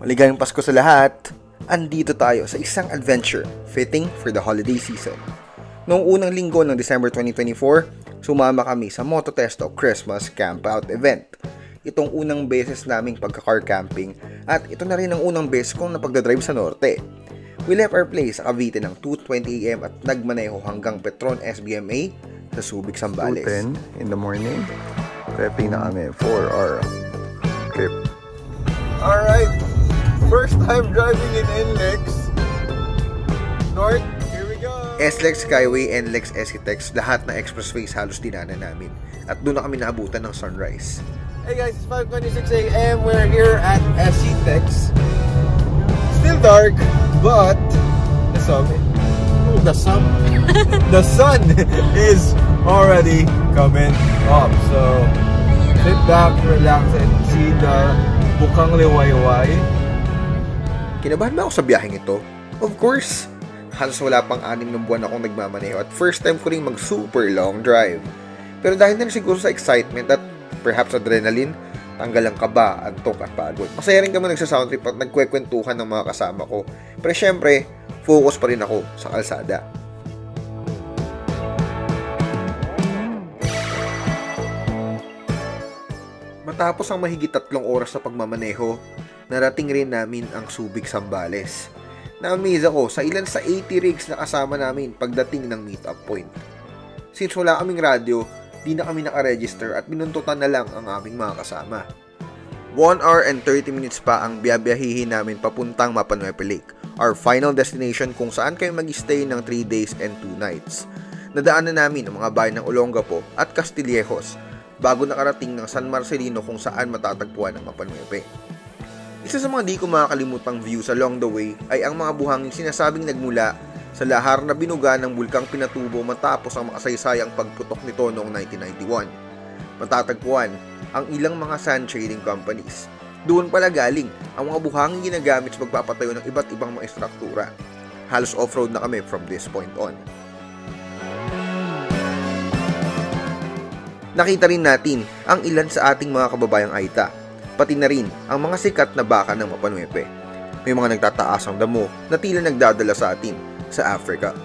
Maligayang Pasko sa lahat! Andito tayo sa isang adventure fitting for the holiday season. Noong unang linggo ng December 2024, sumama kami sa Mototesto Christmas Campout event. Itong unang beses naming pagka-car camping at ito na rin ang unang beses kong napagdadrive sa norte. We left our place sa Cavite ng 2:20 AM at nagmaneho hanggang Petron SBMA sa Subic, Zambales. 2:10 in the morning, prepping na kami for our trip. Alright! First time driving in NLEX North, here we go! SLEX Skyway, NLEX, SCTEX, lahat ng expressways halos dinanan namin. At doon na kami naabutan ng sunrise. Hey guys, it's 5:26 AM. We're here at SCTEX. Still dark, but the sun is already coming up. So, sit back, relax, and see the bukang liwayway. Kinabahan ba ako sa biyaheng ito? Of course! Halos wala pang 6 na buwan akong nagmamaneho at first time ko rin mag super long drive. Pero dahil na rin siguro sa excitement at perhaps adrenaline, tanggal ang kaba, antok at pagod. Masaya rin kami nagsasoundtrip at nagkwekwentuhan ng mga kasama ko. Pero syempre, focus pa rin ako sa kalsada. Matapos ang mahigit 3 oras na pagmamaneho, narating rin namin ang Subic, Zambales. Na-amaze ako sa ilan sa 80 rigs na kasama namin pagdating ng meet-up point. Since wala kaming radyo, di na kami nakaregister at binuntutan na lang ang aming mga kasama. 1 hour and 30 minutes pa ang biyabiyahihin namin papuntang Mapa Nuepe Lake, our final destination kung saan kayo mag-stay ng 3 days and 2 nights. Nadaanan namin ang mga bayan ng Olongapo at Castillejos bago nakarating ng San Marcelino kung saan matatagpuan ang Mapa Nuepe. Isa sa mga di ko makakalimutang views along the way ay ang mga buhangin sinasabing nagmula sa lahar na binuga ng bulkang Pinatubo matapos ang makasaysayang pagputok nito noong 1991. Matatagpuan ang ilang mga sand trading companies. Doon pala galing ang mga buhangin ginagamit sa pagpapatayo ng iba't ibang mga estruktura. Halos off-road na kami from this point on. Nakita rin natin ang ilan sa ating mga kababayang Aita, pati na rin ang mga sikat na baka ng Mapa Nuepe. May mga nagtataas ang damo na tila nagdadala sa atin sa Africa.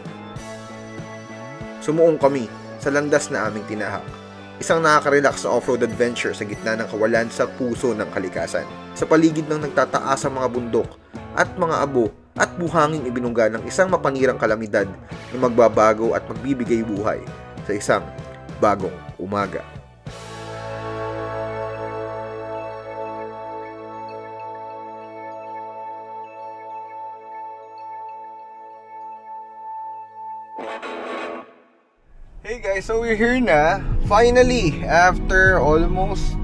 Sumuong kami sa landas na aming tinahak. Isang nakaka-relax na off-road adventure sa gitna ng kawalan sa puso ng kalikasan. Sa paligid ng nagtataas ang mga bundok at mga abo at buhangin ibinungga ng isang mapanirang kalamidad na magbabago at magbibigay buhay sa isang bagong umaga. Hey guys, so we're here na, finally, after almost,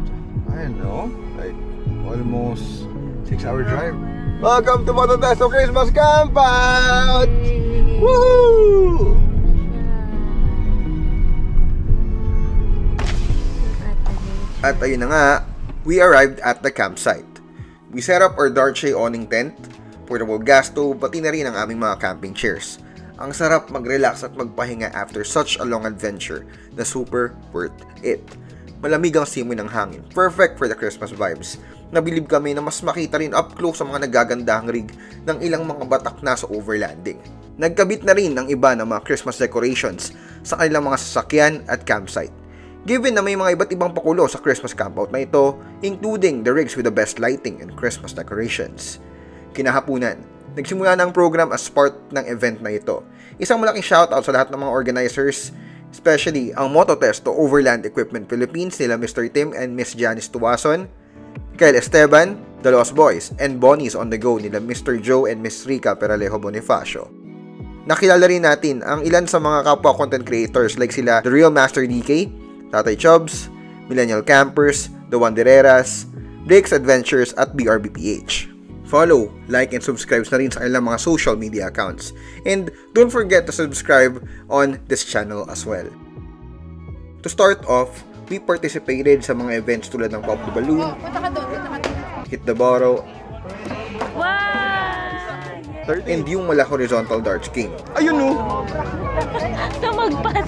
I don't know, like, almost 6-hour drive. Welcome to Mototesto Christmas Campout! Woohoo! At ayun na nga, we arrived at the campsite. We set up our Darche awning tent, portable gas stove, pati na rin ang aming mga camping chairs. Ang sarap mag-relax at magpahinga after such a long adventure na super worth it. Malamig ang simoy ng hangin, perfect for the Christmas vibes. Nabilib kami na mas makita rin up close ang mga nagagandahang rig ng ilang mga batak na sa overlanding. Nagkabit na rin ang iba ng mga Christmas decorations sa kanilang mga sasakyan at campsite. Given na may mga iba't ibang pakulo sa Christmas campout na ito, including the rigs with the best lighting and Christmas decorations. Kinahapunan, nagsimula na ang program as part ng event na ito. Isang malaking shoutout sa lahat ng mga organizers, especially ang Mototesto Overland Equipment Philippines nila Mr. Tim and Miss Janice Tuwason, Kyle Esteban, The Lost Boys, and Bonnie's on the Go nila Mr. Joe and Miss Rica Peralejo Bonifacio. Nakilala rin natin ang ilan sa mga kapwa content creators like sila The Real Master DK, Tatay Chubs, Millennial Campers, The Wandereras, Blake's Adventures at BRBPH. Follow, like, and subscribe na rin sa kanilang mga social media accounts. And don't forget to subscribe on this channel as well. To start off, we participated sa mga events tulad ng Pop the Balloon, Hit the Bottle, and yung Mala Horizontal Darts game. Ayun no! So magpas.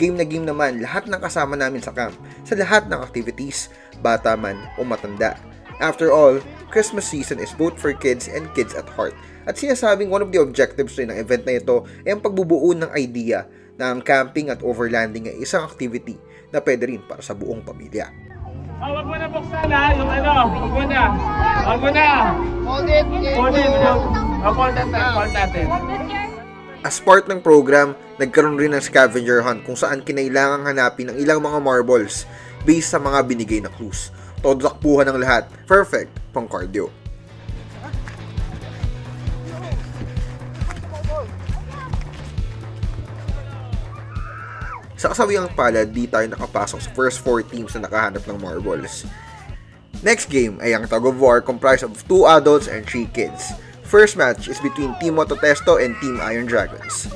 Game na game naman lahat ng kasama namin sa camp, sa lahat ng activities, bata man o matanda. After all, Christmas season is both for kids and kids at heart. At sinasabing one of the objectives rin ng event na ito ay ang pagbubuo ng idea na ang camping at overlanding ay isang activity na pwede rin para sa buong pamilya. Wag mo na buksan ha, yung ano, wag mo na. Hold it. Hold natin. As part ng program, nagkaroon rin ng scavenger hunt kung saan kinailangang hanapin ang ilang mga marbles based sa mga binigay na clues. Todo takbuhan ng lahat, perfect pang cardio. Sa kasawiang palad, di tayo nakapasok sa first 4 teams na nakahanap ng marbles. Next game ay ang tug of war comprised of 2 adults and 3 kids. First match is between Team Mototesto and Team Iron Dragons.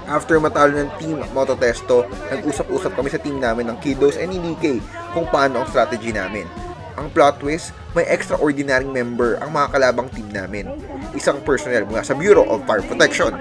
After matalo ng Team Mototesto, nag-usap-usap kami sa team namin ng Kiddos and DK kung paano ang strategy namin. Ang plot twist, may extraordinary member ang mga kalabang team namin. Isang personnel mula sa Bureau of Fire Protection.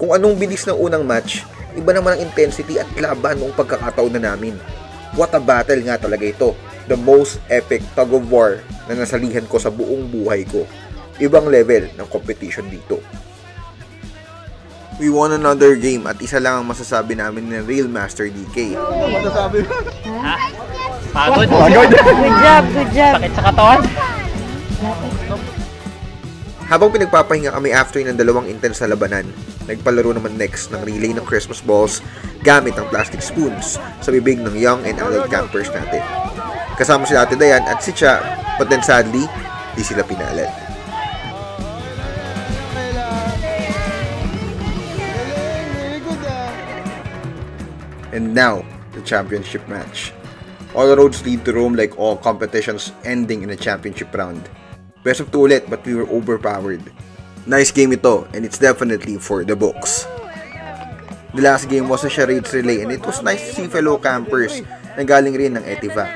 Kung anong bilis ng unang match, iba naman ang intensity at laban noong pagkakataon na namin. What a battle nga talaga ito. The most epic tug of war na nasalihan ko sa buong buhay ko. Ibang level ng competition dito. We won another game at isa lang ang masasabi namin ng Real Master DK. Masasabi. Ha? Pagod? Good job. Sakit sa katawan? Habang pinagpapahinga kami after ng dalawang intense na labanan, nagpalaro naman next ng relay ng Christmas balls gamit ang plastic spoons sa bibig ng young and adult campers natin. Kasama si Ate Dayan at si Cha, but then sadly, di sila pinalad. And now, the championship match. All roads lead to Rome like all competitions ending in a championship round. Best of 2 ulit but we were overpowered. Nice game ito and it's definitely for the books. The last game was a charades relay and it was nice to see fellow campers na galing rin ng Etiva.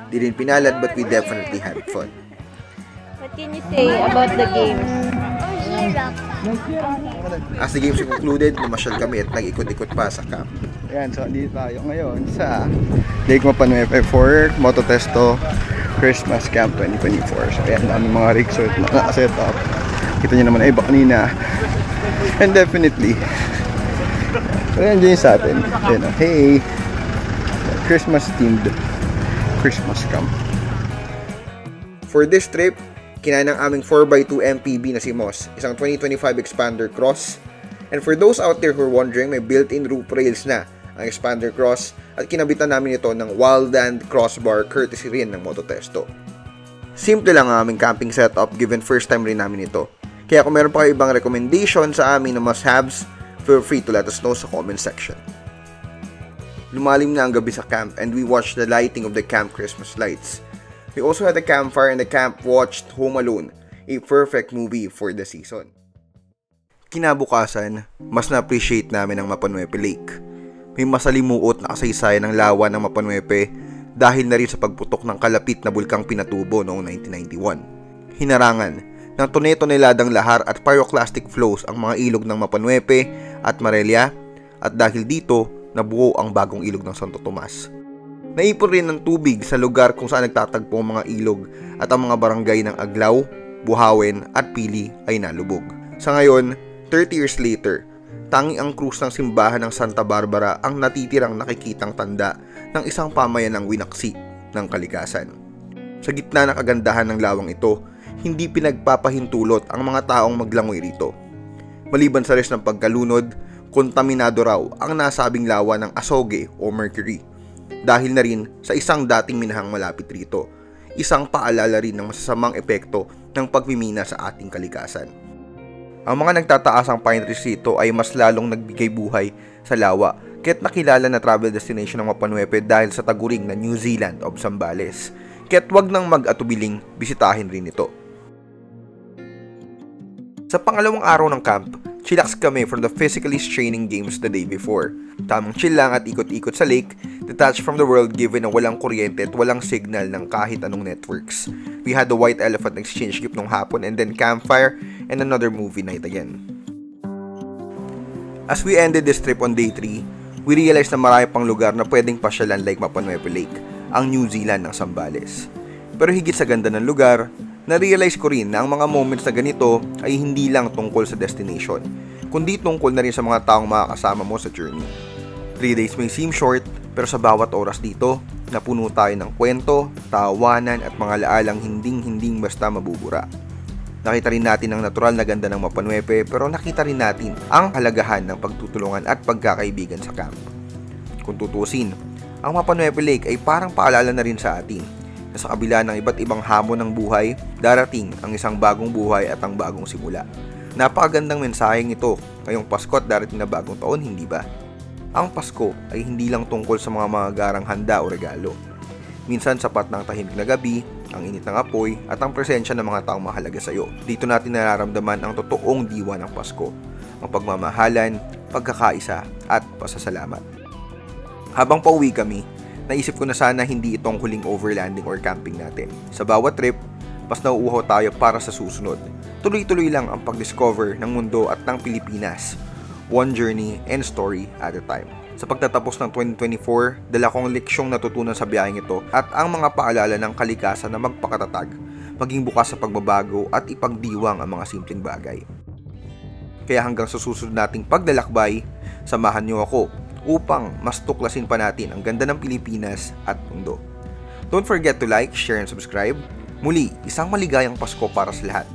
Di rin pinalad but we definitely had fun. What can you say about the games? As the games concluded, namasyal kami at nag-ikot-ikot pa sa camp. Ayan, so andito tayo ngayon sa Lake Mapanuepe for Mototesto Christmas Camp 2024. So ayan, daming mga rigs na nakaset up. Kita nyo naman ay iba kanina. And definitely, enjoy sa atin. Ayan, hey! Christmas themed Christmas camp. For this trip, kinain ng aming 4x2 MPB na si Moss, isang 2025 Expander Cross. And for those out there who are wondering, may built-in roof rails na ang Expander Cross at kinabitan namin ito ng Wildland crossbar courtesy rin ng Mototesto. Simple lang ang aming camping setup given first time rin namin ito. Kaya kung meron pa kayo ibang recommendation sa amin na must-haves, feel free to let us know sa comment section. Lumalim na ang gabi sa camp and we watched the lighting of the camp Christmas lights. We also had a campfire and the camp watched Home Alone, a perfect movie for the season. Kinabukasan, mas na-appreciate namin ang Mapa Nuepe Lake. May masalimuot na kasaysayan ng lawa ng Mapa Nuepe dahil na rin sa pagputok ng kalapit na bulkang Pinatubo noong 1991. Hinarangan ng tone-toneladang lahar at pyroclastic flows ang mga ilog ng Mapa Nuepe at Marelia at dahil dito, nabuo ang bagong ilog ng Santo Tomas. Naipon rin ng tubig sa lugar kung saan nagtatagpo ang mga ilog at ang mga barangay ng Aglaw, Buhawen at Pili ay nalubog. Sa ngayon, 30 years later, tanging ang krus ng simbahan ng Santa Barbara ang natitirang nakikitang tanda ng isang pamayanang winaksi ng kalikasan. Sa gitna ng kagandahan ng lawang ito, hindi pinagpapahintulot ang mga taong maglangoy rito. Maliban sa risk ng pagkalunod, kontaminado raw ang nasabing lawa ng asoge o mercury dahil na rin sa isang dating minahang malapit rito, isang paalala rin ng masasamang epekto ng pagmimina sa ating kalikasan. Ang mga nagtataasang pine trees rito ay mas lalong nagbigay buhay sa lawa kaya't nakilala na travel destination ng Mapa Nuepe dahil sa taguring na New Zealand of Zambales, kaya't wag nang mag-atubiling bisitahin rin ito. Sa pangalawang araw ng camp, chillax kami from the physically straining games the day before. Tamang chill lang at ikot-ikot sa lake, detached from the world given na walang kuryente at walang signal ng kahit anong networks. We had the White Elephant exchange gift nung hapon and then campfire and another movie night again. As we ended this trip on day 3, we realized na marami pang lugar na pwedeng pasyalan like Mapa Nuepe Lake, ang New Zealand ng Zambales. Pero higit sa ganda ng lugar, na-realize ko rin na ang mga moments na ganito ay hindi lang tungkol sa destination, kundi tungkol na rin sa mga taong makakasama mo sa journey. 3 days may seem short, pero sa bawat oras dito, napuno tayo ng kwento, tawanan at mga laalang hinding basta mabubura. Nakita rin natin ang natural na ganda ng Mapa Nuepe, pero nakita rin natin ang halagahan ng pagtutulungan at pagkakaibigan sa camp. Kung tutusin, ang Mapa Nuepe Lake ay parang paalala na rin sa atin na sa kabila ng iba't ibang hamon ng buhay, darating ang isang bagong buhay at ang bagong simula. Napakagandang mensaheng ito ngayong Pasko at darating na bagong taon, hindi ba? Ang Pasko ay hindi lang tungkol sa mga magagarang handa o regalo. Minsan sapat ng tahimik na gabi, ang init ng apoy at ang presensya ng mga taong mahalaga sa iyo. Dito natin nararamdaman ang totoong diwa ng Pasko, ang pagmamahalan, pagkakaisa at pasasalamat. Habang pauwi kami, naisip ko na sana hindi itong huling overlanding or camping natin. Sa bawat trip, mas nauuhaw tayo para sa susunod. Tuloy-tuloy lang ang pag-discover ng mundo at ng Pilipinas. One journey and story at a time. Sa pagtatapos ng 2024, dala kong leksyong natutunan sa biyaheng ito at ang mga paalala ng kalikasan na magpakatatag, maging bukas sa pagbabago at ipagdiwang ang mga simpleng bagay. Kaya hanggang sa susunod nating paglalakbay, samahan niyo ako upang mas tuklasin pa natin ang ganda ng Pilipinas at mundo. Don't forget to like, share, and subscribe. Muli, isang maligayang Pasko para sa lahat.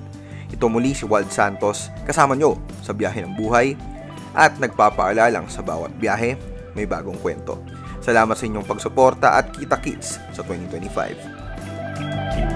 Ito muli si Wald Santos, kasama nyo sa biyahe ng buhay at nagpapaalalang sa bawat biyahe, may bagong kwento. Salamat sa inyong pagsuporta at kita-kits sa 2025.